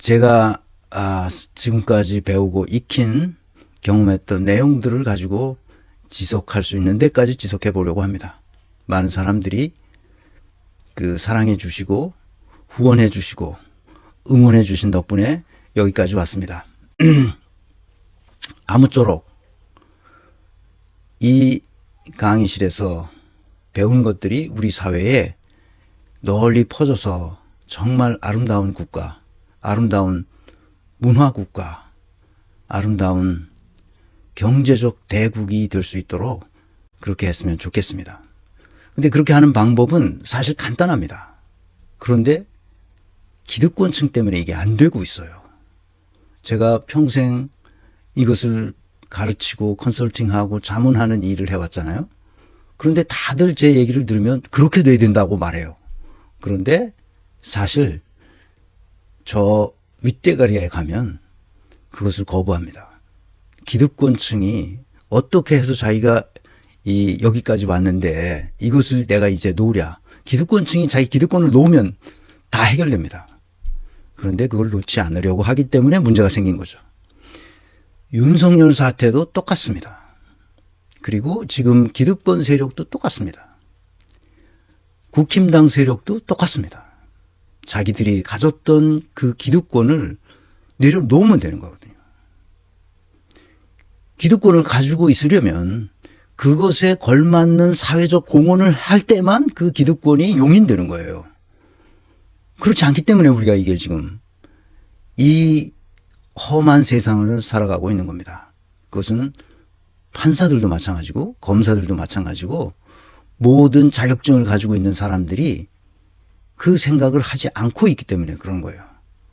제가 지금까지 배우고 익힌 경험했던 내용들을 가지고 지속할 수 있는 데까지 지속해 보려고 합니다. 많은 사람들이 사랑해 주시고 후원해 주시고 응원해 주신 덕분에 여기까지 왔습니다. 아무쪼록 이 강의실에서 배운 것들이 우리 사회에 널리 퍼져서 정말 아름다운 국가, 아름다운 문화국가, 아름다운 경제적 대국이 될 수 있도록 그렇게 했으면 좋겠습니다. 근데 그렇게 하는 방법은 사실 간단합니다. 그런데 기득권층 때문에 이게 안 되고 있어요. 제가 평생 이것을 가르치고 컨설팅하고 자문하는 일을 해왔잖아요. 그런데 다들 제 얘기를 들으면 그렇게 돼야 된다고 말해요. 그런데 사실 저 윗대가리에 가면 그것을 거부합니다. 기득권층이 어떻게 해서 자기가 여기까지 왔는데 이것을 내가 이제 놓으랴. 기득권층이 자기 기득권을 놓으면 다 해결됩니다. 그런데 그걸 놓지 않으려고 하기 때문에 문제가 생긴 거죠. 윤석열 사태도 똑같습니다. 그리고 지금 기득권 세력도 똑같습니다. 국힘당 세력도 똑같습니다. 자기들이 가졌던 그 기득권을 내려놓으면 되는 거거든요. 기득권을 가지고 있으려면 그것에 걸맞는 사회적 공헌을 할 때만 그 기득권이 용인되는 거예요. 그렇지 않기 때문에 우리가 이게 지금 이 험한 세상을 살아가고 있는 겁니다. 그것은 판사들도 마찬가지고 검사들도 마찬가지고 모든 자격증을 가지고 있는 사람들이 그 생각을 하지 않고 있기 때문에 그런 거예요.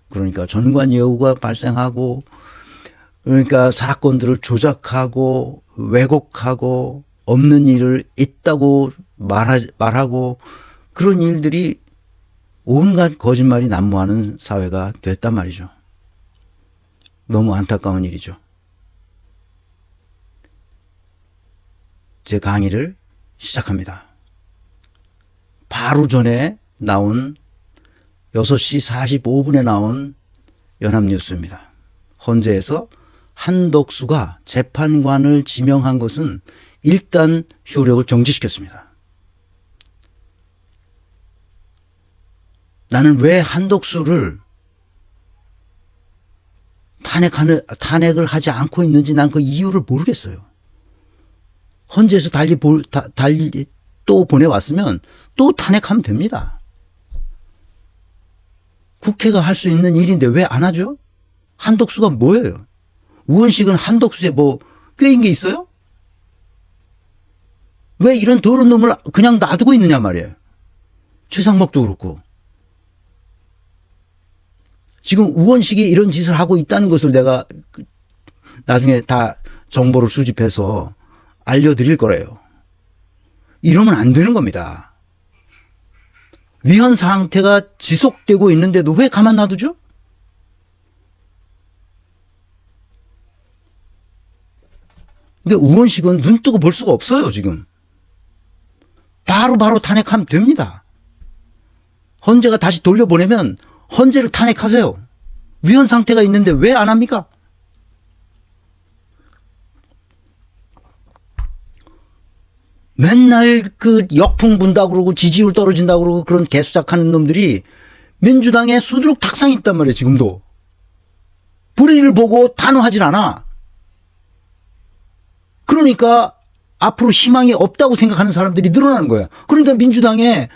그러니까 전관예우가 발생하고 그러니까 사건들을 조작하고 왜곡하고 없는 일을 있다고 말하고 그런 일들이 온갖 거짓말이 난무하는 사회가 됐단 말이죠. 너무 안타까운 일이죠. 제 강의를 시작합니다. 바로 전에 나온 6시 45분에 나온 연합뉴스입니다. 헌재에서 한덕수가 재판관을 지명한 것은 일단 효력을 정지시켰습니다. 나는 왜 한덕수를 탄핵을 하지 않고 있는지 난 그 이유를 모르겠어요. 헌재에서 달리 또 보내왔으면 또 탄핵하면 됩니다. 국회가 할 수 있는 일인데 왜 안 하죠? 한덕수가 뭐예요? 우원식은 한덕수에 꾀인 게 있어요? 왜 이런 더러운 놈을 그냥 놔두고 있느냐 말이에요. 최상목도 그렇고. 지금 우원식이 이런 짓을 하고 있다는 것을 내가 나중에 다 정보를 수집해서 알려드릴 거래요. 이러면 안 되는 겁니다. 위헌 상태가 지속되고 있는데도 왜 가만 놔두죠? 근데 우원식은 눈 뜨고 볼 수가 없어요, 지금. 바로 탄핵하면 됩니다. 헌재가 다시 돌려보내면 헌재를 탄핵하세요. 위헌 상태가 있는데 왜 안 합니까? 맨날 역풍 분다고 그러고 지지율 떨어진다고 그러고 그런 개수작하는 놈들이 민주당에 수두룩 탁상이 있단 말이에요, 지금도. 불의를 보고 단호하질 않아. 그러니까 앞으로 희망이 없다고 생각하는 사람들이 늘어나는 거야. 그러니까 민주당에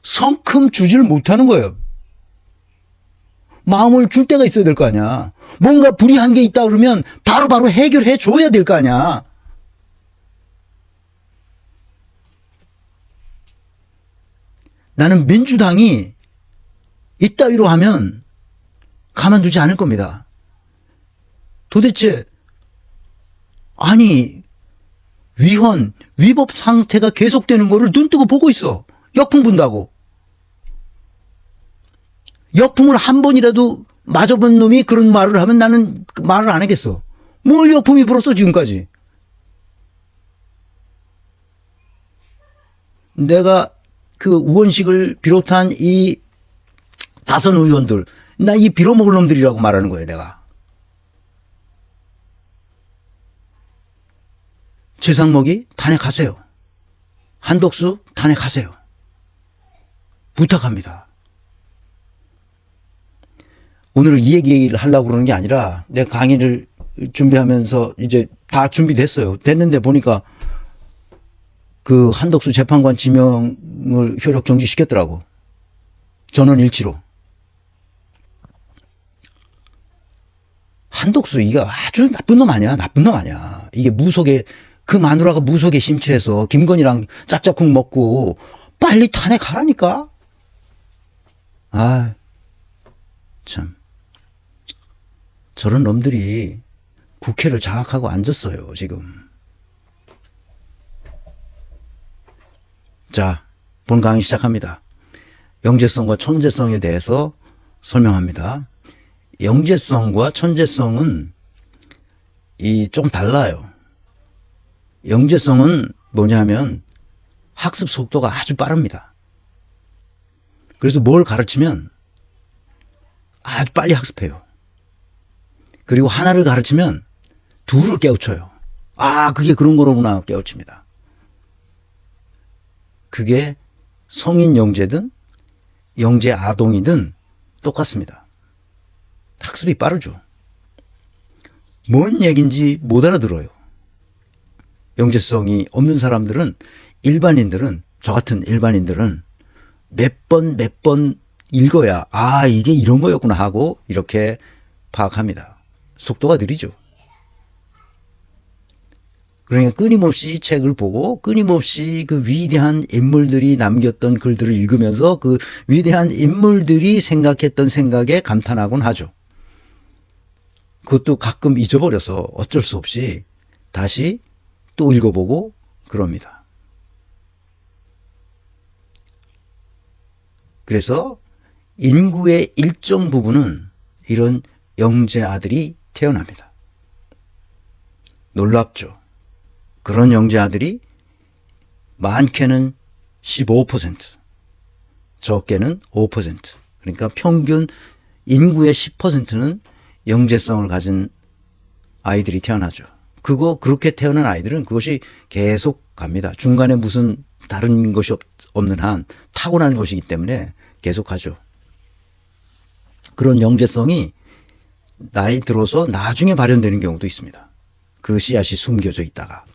성큼 주지를 못하는 거예요. 마음을 줄 때가 있어야 될 거 아니야. 뭔가 불이한 게 있다 그러면 바로바로 해결해 줘야 될 거 아니야. 나는 민주당이 이따위로 하면 가만두지 않을 겁니다. 도대체 아니 위법 상태가 계속되는 거를 눈뜨고 보고 있어. 역풍 분다고. 역풍을 한 번이라도 맞아본 놈이 그런 말을 하면 나는 말을 안 하겠어. 뭘 역풍이 불었어 지금까지. 내가 그 우원식을 비롯한 이 다선 의원들 나 이 빌어먹을 놈들이라고 말하는 거예요, 내가. 최상목이 탄핵하세요. 한덕수 탄핵하세요. 부탁합니다. 오늘 이 얘기를 하려고 그러는 게 아니라 내가 강의를 준비하면서 이제 다 준비됐어요. 됐는데 보니까 그 한덕수 재판관 지명을 효력 정지시켰더라고. 전원 일치로. 한덕수 이거 아주 나쁜 놈 아니야. 나쁜 놈 아니야. 이게 무속에 그 마누라가 무속에 심취해서 김건희랑 짝짝꿍 먹고 빨리 탄핵하라니까. 아, 참. 저런 놈들이 국회를 장악하고 앉았어요, 지금. 자, 본 강의 시작합니다. 영재성과 천재성에 대해서 설명합니다. 영재성과 천재성은 좀 달라요. 영재성은 뭐냐면 학습 속도가 아주 빠릅니다. 그래서 뭘 가르치면 아주 빨리 학습해요. 그리고 하나를 가르치면 둘을 깨우쳐요. 아, 그게 그런 거로구나 깨우칩니다. 그게 성인 영재든 영재 아동이든 똑같습니다. 학습이 빠르죠. 뭔 얘기인지 못 알아들어요. 영재성이 없는 사람들은 일반인들은 저 같은 일반인들은 몇 번 읽어야 아 이게 이런 거였구나 하고 이렇게 파악합니다. 속도가 느리죠. 그러니까 끊임없이 책을 보고 끊임없이 그 위대한 인물들이 남겼던 글들을 읽으면서 그 위대한 인물들이 생각했던 생각에 감탄하곤 하죠. 그것도 가끔 잊어버려서 어쩔 수 없이 다시 또 읽어보고 그럽니다. 그래서 인구의 일정 부분은 이런 영재 아들이 태어납니다. 놀랍죠. 그런 영재 아들이 많게는 15%, 적게는 5%. 그러니까 평균 인구의 10%는 영재성을 가진 아이들이 태어나죠. 그렇게 태어난 아이들은 그것이 계속 갑니다. 중간에 무슨 다른 것이 없는 한 타고난 것이기 때문에 계속 가죠. 그런 영재성이 나이 들어서 나중에 발현되는 경우도 있습니다. 그 씨앗이 숨겨져 있다가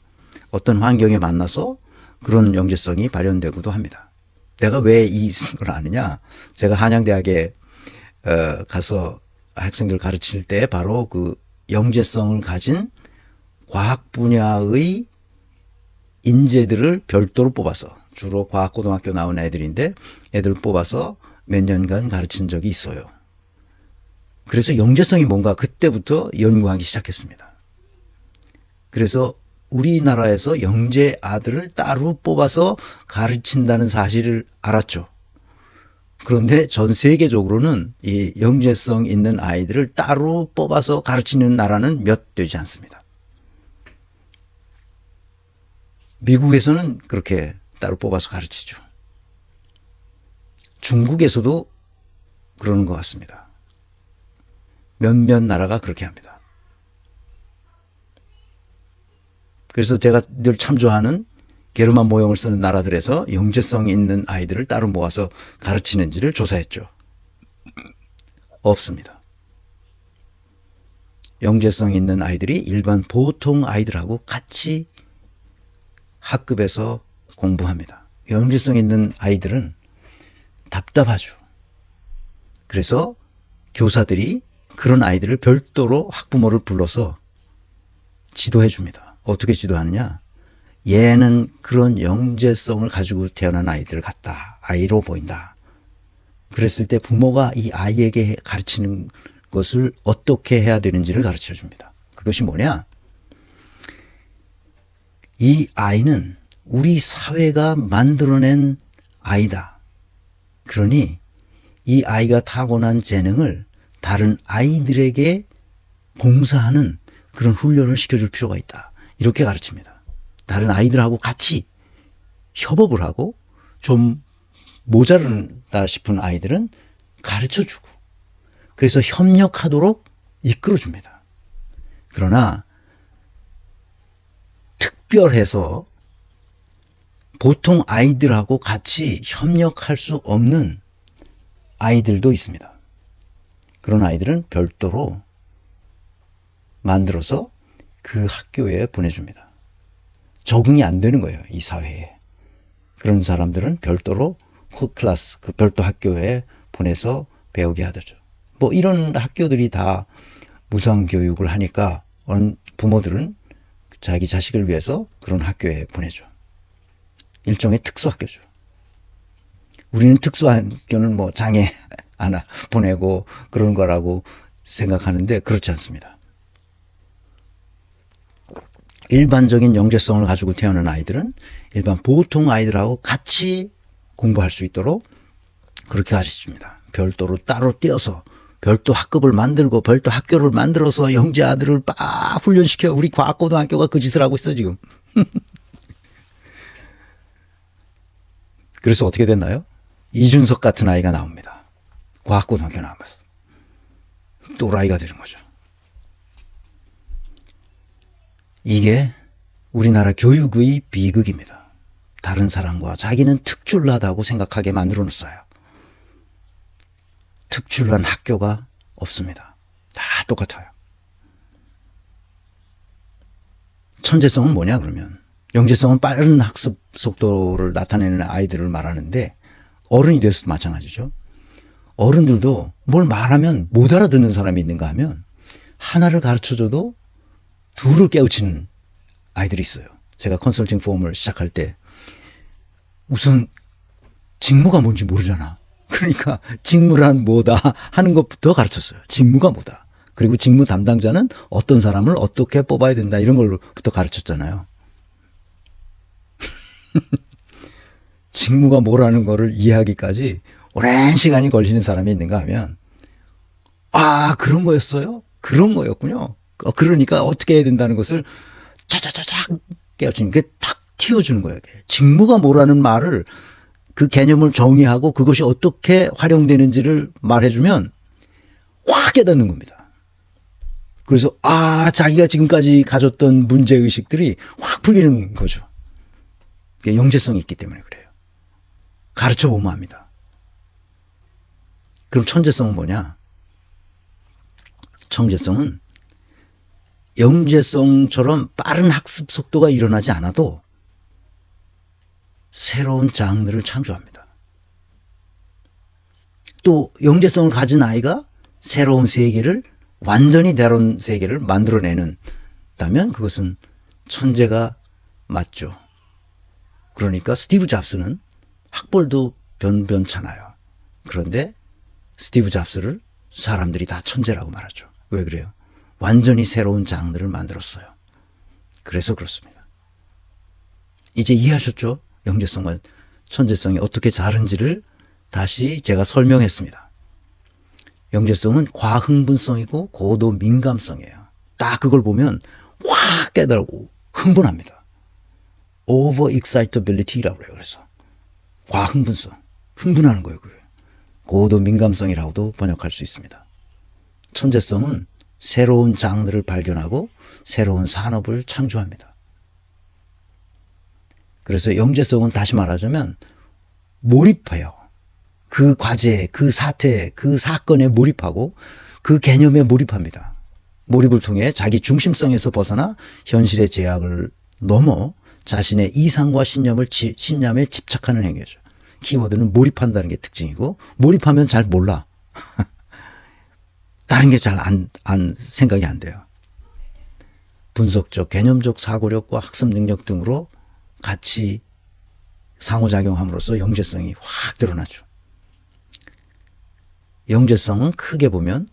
어떤 환경에 만나서 그런 영재성이 발현되기도 합니다. 내가 왜 이걸 아느냐? 제가 한양대학에 가서 학생들 가르칠 때 바로 그 영재성을 가진 과학 분야의 인재들을 별도로 뽑아서 주로 과학고등학교 나온 애들인데 애들을 뽑아서 몇 년간 가르친 적이 있어요. 그래서 영재성이 뭔가 그때부터 연구하기 시작했습니다. 그래서 우리나라에서 영재 아들을 따로 뽑아서 가르친다는 사실을 알았죠. 그런데 전 세계적으로는 이 영재성 있는 아이들을 따로 뽑아서 가르치는 나라는 몇 되지 않습니다. 미국에서는 그렇게 따로 뽑아서 가르치죠. 중국에서도 그러는 것 같습니다. 몇몇 나라가 그렇게 합니다. 그래서 제가 늘 참조하는 게르만 모형을 쓰는 나라들에서 영재성 있는 아이들을 따로 모아서 가르치는지를 조사했죠. 없습니다. 영재성 있는 아이들이 일반 보통 아이들하고 같이 학급에서 공부합니다. 영재성 있는 아이들은 답답하죠. 그래서 교사들이 그런 아이들을 별도로 학부모를 불러서 지도해 줍니다. 어떻게 지도하느냐? 얘는 그런 영재성을 가지고 태어난 아이들 같다. 아이로 보인다. 그랬을 때 부모가 이 아이에게 가르치는 것을 어떻게 해야 되는지를 가르쳐 줍니다. 그것이 뭐냐? 이 아이는 우리 사회가 만들어낸 아이다. 그러니 이 아이가 타고난 재능을 다른 아이들에게 봉사하는 그런 훈련을 시켜줄 필요가 있다. 이렇게 가르칩니다. 다른 아이들하고 같이 협업을 하고 좀 모자른다 싶은 아이들은 가르쳐주고 그래서 협력하도록 이끌어줍니다. 그러나 특별해서 보통 아이들하고 같이 협력할 수 없는 아이들도 있습니다. 그런 아이들은 별도로 만들어서 그 학교에 보내줍니다. 적응이 안 되는 거예요, 이 사회에. 그런 사람들은 별도로 클래스, 그 별도 학교에 보내서 배우게 하죠. 뭐 이런 학교들이 다 무상 교육을 하니까 부모들은 자기 자식을 위해서 그런 학교에 보내죠. 일종의 특수학교죠. 우리는 특수학교는 뭐 장애 하나 보내고 그런 거라고 생각하는데 그렇지 않습니다. 일반적인 영재성을 가지고 태어난 아이들은 일반 보통 아이들하고 같이 공부할 수 있도록 그렇게 가르칩니다. 별도로 따로 떼어서 별도 학급을 만들고 별도 학교를 만들어서 영재 아들을 막 훈련시켜. 우리 과학고등학교가 그 짓을 하고 있어 지금. 그래서 어떻게 됐나요? 이준석 같은 아이가 나옵니다. 과학고등학교 나오면서 또라이가 되는 거죠. 이게 우리나라 교육의 비극입니다. 다른 사람과 자기는 특출나다고 생각하게 만들어 놓았어요. 특출난 학교가 없습니다. 다 똑같아요. 천재성은 뭐냐 그러면 영재성은 빠른 학습 속도를 나타내는 아이들을 말하는데 어른이 돼서도 마찬가지죠. 어른들도 뭘 말하면 못 알아듣는 사람이 있는가 하면 하나를 가르쳐줘도 둘을 깨우치는 아이들이 있어요. 제가 컨설팅 폼을 시작할 때 우선 직무가 뭔지 모르잖아. 그러니까 직무란 뭐다 하는 것부터 가르쳤어요. 직무가 뭐다. 그리고 직무 담당자는 어떤 사람을 어떻게 뽑아야 된다 이런 걸부터 가르쳤잖아요. 직무가 뭐라는 거를 이해하기까지 오랜 시간이 걸리는 사람이 있는가 하면 아 그런 거였어요? 그런 거였군요. 그러니까 어떻게 해야 된다는 것을 차차차차 깨우치는 게 탁 튀어주는 거예요. 직무가 뭐라는 말을 그 개념을 정의하고 그것이 어떻게 활용되는지를 말해주면 확 깨닫는 겁니다. 그래서 자기가 지금까지 가졌던 문제의식들이 확 풀리는 거죠. 영재성이 있기 때문에 그래요. 가르쳐보면 합니다. 그럼 천재성은 뭐냐? 천재성은 영재성처럼 빠른 학습 속도가 일어나지 않아도 새로운 장르를 창조합니다. 또 영재성을 가진 아이가 새로운 세계를 완전히 다른 세계를 만들어내는다면 그것은 천재가 맞죠. 그러니까 스티브 잡스는 학벌도 변변찮아요. 그런데 스티브 잡스를 사람들이 다 천재라고 말하죠. 왜 그래요? 완전히 새로운 장르를 만들었어요. 그래서 그렇습니다. 이제 이해하셨죠? 영재성과 천재성이 어떻게 다른지를 다시 제가 설명했습니다. 영재성은 과흥분성이고 고도 민감성이에요. 딱 그걸 보면 확 깨달고 흥분합니다. overexcitability라고 그래요. 그래서 과흥분성, 흥분하는 거예요. 그게. 고도 민감성이라고도 번역할 수 있습니다. 천재성은 새로운 장르를 발견하고 새로운 산업을 창조합니다. 그래서 영재성은 다시 말하자면 몰입해요. 그 과제에, 그 사태에, 그 사건에 몰입하고 그 개념에 몰입합니다. 몰입을 통해 자기 중심성에서 벗어나 현실의 제약을 넘어 자신의 이상과 신념에 집착하는 행위죠. 키워드는 몰입한다는 게 특징이고 몰입하면 잘 몰라. 다른 게 잘 생각이 안 돼요. 분석적, 개념적 사고력과 학습 능력 등으로 같이 상호작용함으로써 영재성이 확 드러나죠. 영재성은 크게 보면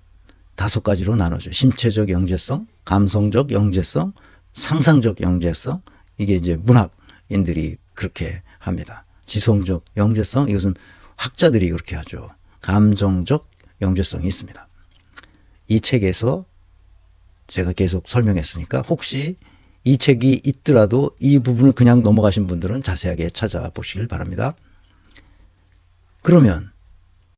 5가지로 나눠져. 신체적 영재성, 감성적 영재성, 상상적 영재성. 이게 이제 문학인들이 그렇게 합니다. 지성적 영재성, 이것은 학자들이 그렇게 하죠. 감정적 영재성이 있습니다. 이 책에서 제가 계속 설명했으니까 혹시 이 책이 있더라도 이 부분을 그냥 넘어가신 분들은 자세하게 찾아보시길 바랍니다. 그러면